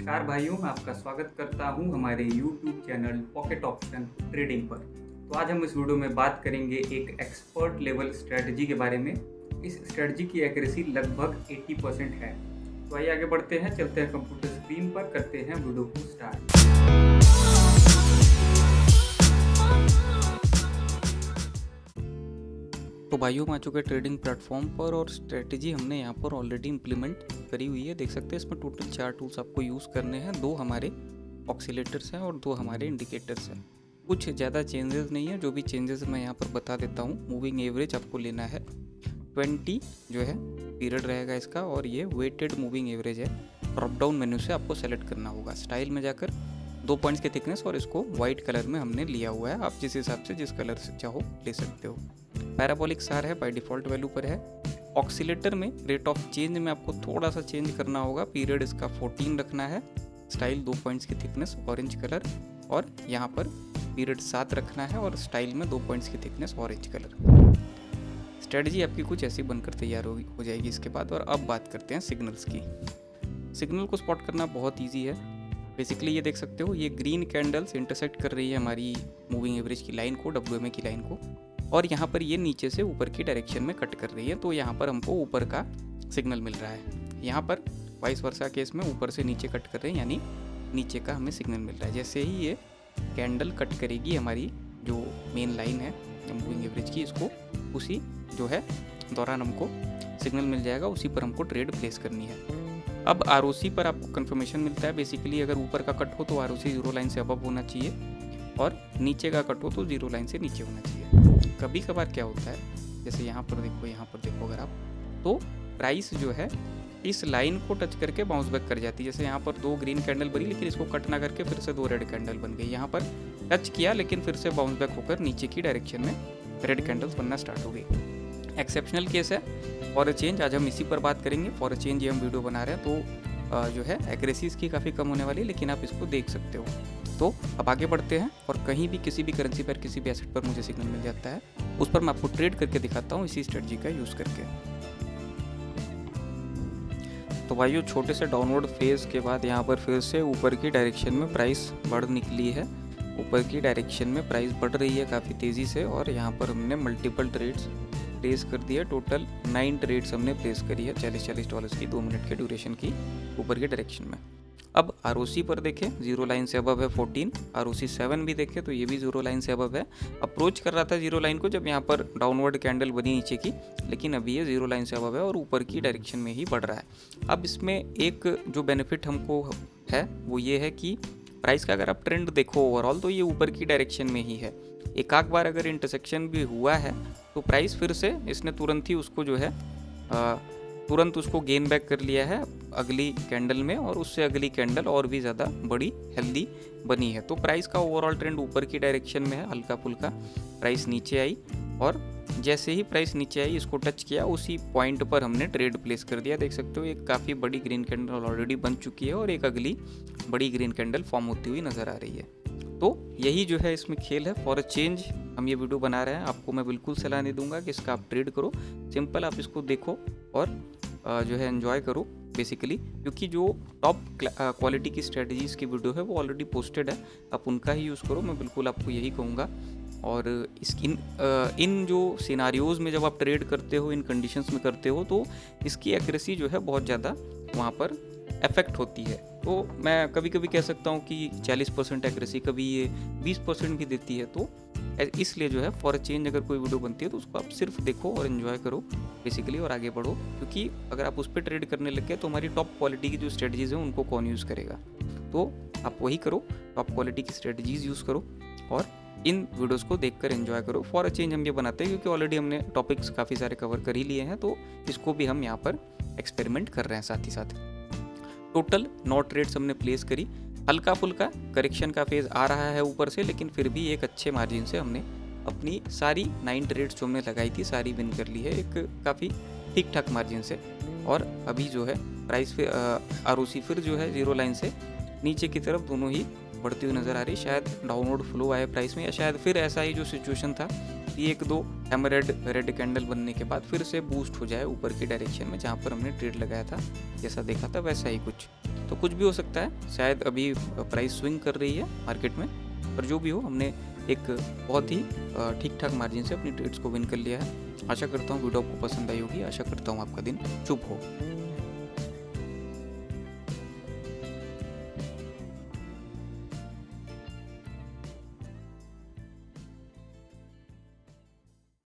नमस्कार भाइयों, मैं आपका स्वागत करता हूं हमारे YouTube channel pocket option trading पर। तो आज हम इस वीडियो में बात करेंगे एक एक्सपर्ट लेवल स्ट्रेटजी के बारे में। इस स्ट्रेटजी की एक्यूरेसी लगभग 80% है। तो आइए आगे बढ़ते हैं, चलते हैं कंप्यूटर स्क्रीन पर, करते हैं वीडियो को स्टार्ट। तो भाइयों हम आ चुके हैं ट्रेडिंग प्लेटफॉर्म पर और स्ट्रेटजी हमने यहाँ पर ऑलरेडी इम्प्लीमेंट करी हुई है। देख सकते हैं इसमें टोटल 4 टूल्स आपको यूज़ करने हैं। 2 हमारे ऑक्सीलेटर्स हैं और 2 हमारे इंडिकेटर्स हैं। कुछ ज़्यादा चेंजेस नहीं है, जो भी चेंजेस मैं यहाँ पर बता देता हूँ। मूविंग एवरेज आपको लेना है 20 जो है पीरियड रहेगा इसका, और ये वेटेड मूविंग एवरेज है। ड्रॉप डाउन मेन्यू से आपको सेलेक्ट करना होगा। स्टाइल में जाकर 2 पॉइंट्स की थिकनेस, और इसको वाइट कलर में हमने लिया हुआ है। आप जिस हिसाब से जिस कलर से चाहो ले सकते हो। पैराबोलिक सार है, बाय डिफ़ॉल्ट वैल्यू पर है। ऑक्सीलेटर में रेट ऑफ चेंज में आपको थोड़ा सा चेंज करना होगा। पीरियड इसका 14 रखना है। स्टाइल 2 पॉइंट्स की थिकनेस ऑरेंज कलर, और यहाँ पर पीरियड 7 रखना है, और स्टाइल में 2 पॉइंट्स की थिकनेस ऑरेंज कलर। स्ट्रेटजी आपकी कुछ ऐसी बनकर तैयार हो जाएगी इसके बाद। और अब बात करते हैं सिग्नल्स की। सिग्नल को स्पॉट करना बहुत ईजी है। बेसिकली ये देख सकते हो, ये ग्रीन कैंडल्स इंटरसेक्ट कर रही है हमारी मूविंग एवरेज की लाइन को, WMA की लाइन को, और यहाँ पर ये नीचे से ऊपर की डायरेक्शन में कट कर रही है। तो यहाँ पर हमको ऊपर का सिग्नल मिल रहा है। यहाँ पर वाइस वर्सा केस में ऊपर से नीचे कट कर रहे हैं, यानी नीचे का हमें सिग्नल मिल रहा है। जैसे ही ये कैंडल कट करेगी हमारी जो मेन लाइन है मूविंग एवरेज की, इसको उसी जो है दौरान हमको सिग्नल मिल जाएगा। उसी पर हमको ट्रेड प्लेस करनी है। अब ROC पर आपको कंफर्मेशन मिलता है। बेसिकली अगर ऊपर का कट हो तो ROC 0 लाइन से अबव होना चाहिए, और नीचे का कट हो तो 0 लाइन से नीचे होना चाहिए। कभी कभार क्या होता है, जैसे यहाँ पर देखो अगर आप, तो प्राइस जो है इस लाइन को टच करके बाउंस बैक कर जाती है। जैसे यहाँ पर 2 ग्रीन कैंडल बनी, लेकिन इसको कट ना करके फिर से 2 रेड कैंडल बन गई। यहाँ पर टच किया लेकिन फिर से बाउंस बैक होकर नीचे की डायरेक्शन में रेड कैंडल्स बनना स्टार्ट हो गई। एक्सेप्शनल केस है। फॉर अ चेंज आज हम इसी पर बात करेंगे। फॉर अ चेंज ये हम वीडियो बना रहे हैं, तो जो है एक्यूरेसी इसकी काफ़ी कम होने वाली है, लेकिन आप इसको देख सकते हो। तो अब आगे बढ़ते हैं, और कहीं भी किसी भी करेंसी पर, किसी भी एसेट पर मुझे सिग्नल मिल जाता है, उस पर मैं आपको ट्रेड करके दिखाता हूँ इसी स्ट्रेटजी का यूज़ करके। तो भाइयों छोटे से डाउनवर्ड फेज के बाद यहाँ पर फिर से ऊपर की डायरेक्शन में प्राइस बढ़ निकली है। ऊपर की डायरेक्शन में प्राइस बढ़ रही है काफ़ी तेज़ी से, और यहाँ पर हमने मल्टीपल ट्रेड्स प्लेस कर दिया। टोटल 9 ट्रेड्स हमने प्लेस करी है $40 की 2 मिनट के ड्यूरेशन की ऊपर की डायरेक्शन में। अब ROC पर देखें, 0 लाइन से अबव है 14। ROC 7 भी देखें तो ये भी 0 लाइन से अबव है। अप्रोच कर रहा था 0 लाइन को जब यहाँ पर डाउनवर्ड कैंडल बनी नीचे की, लेकिन अभी ये 0 लाइन से अबव है और ऊपर की डायरेक्शन में ही बढ़ रहा है। अब इसमें एक जो बेनिफिट हमको है वो ये है कि प्राइस का अगर आप ट्रेंड देखो ओवरऑल, तो ये ऊपर की डायरेक्शन में ही है। एक आध बार अगर इंटरसेक्शन भी हुआ है तो प्राइस फिर से इसने तुरंत ही उसको जो है तुरंत उसको गेन बैक कर लिया है अगली कैंडल में, और उससे अगली कैंडल और भी ज़्यादा बड़ी हेल्दी बनी है। तो प्राइस का ओवरऑल ट्रेंड ऊपर की डायरेक्शन में है। हल्का फुल्का प्राइस नीचे आई, और जैसे ही प्राइस नीचे आई इसको टच किया, उसी पॉइंट पर हमने ट्रेड प्लेस कर दिया। देख सकते हो एक काफ़ी बड़ी ग्रीन कैंडल ऑलरेडी बन चुकी है, और एक अगली बड़ी ग्रीन कैंडल फॉर्म होती हुई नज़र आ रही है। तो यही जो है इसमें खेल है। फॉर अ चेंज हम ये वीडियो बना रहे हैं। आपको मैं बिल्कुल सलाह नहीं दूंगा कि इसका आप ट्रेड करो। सिंपल आप इसको देखो और जो है एंजॉय करो बेसिकली, क्योंकि जो टॉप क्वालिटी की स्ट्रेटजीज़ की वीडियो है वो ऑलरेडी पोस्टेड है। आप उनका ही यूज़ करो, मैं बिल्कुल आपको यही कहूँगा। और इन जो सिनारियोज़ में जब आप ट्रेड करते हो, इन कंडीशंस में करते हो, तो इसकी एक्यूरेसी जो है बहुत ज़्यादा वहाँ पर अफेक्ट होती है। तो मैं कभी कभी कह सकता हूँ कि 40% एक्यूरेसी, कभी ये 20% भी देती है। तो इसलिए जो है फॉर अ चेंज अगर कोई वीडियो बनती है तो उसको आप सिर्फ देखो और एंजॉय करो बेसिकली, और आगे बढ़ो। क्योंकि अगर आप उस पर ट्रेड करने लग गए तो हमारी टॉप क्वालिटी की जो स्ट्रेटजीज़ हैं उनको कौन यूज़ करेगा। तो आप वही करो, टॉप क्वालिटी की स्ट्रेटजीज़ यूज़ करो और इन वीडियोज़ को देखकर एंजॉय करो। फॉर अ चेंज हम ये बनाते हैं क्योंकि ऑलरेडी हमने टॉपिक्स काफ़ी सारे कवर कर ही लिए हैं, तो इसको भी हम यहाँ पर एक्सपेरिमेंट कर रहे हैं साथ ही साथ। टोटल 9 ट्रेड्स हमने प्लेस करी। हल्का फुल्का करेक्शन का फेज़ आ रहा है ऊपर से, लेकिन फिर भी एक अच्छे मार्जिन से हमने अपनी सारी 9 ट्रेड्स जो हमने लगाई थी सारी विन कर ली है, एक काफ़ी ठीक ठाक मार्जिन से। और अभी जो है प्राइस फिर ROC फिर जो है 0 लाइन से नीचे की तरफ दोनों ही बढ़ती हुई नज़र आ रही। शायद डाउनवर्ड फ्लो आए प्राइस में, या शायद फिर ऐसा ही जो सिचुएशन था कि एक दो हैमर रेड कैंडल बनने के बाद फिर से बूस्ट हो जाए ऊपर की डायरेक्शन में, जहाँ पर हमने ट्रेड लगाया था, जैसा देखा था वैसा ही कुछ। तो कुछ भी हो सकता है, शायद अभी प्राइस स्विंग कर रही है मार्केट में, पर जो भी हो हमने एक बहुत ही ठीक ठाक मार्जिन से अपनी ट्रेड्स को विन कर लिया है। आशा करता हूँ वीडियो आपको पसंद आई होगी, आशा करता हूँ आपका दिन शुभ हो।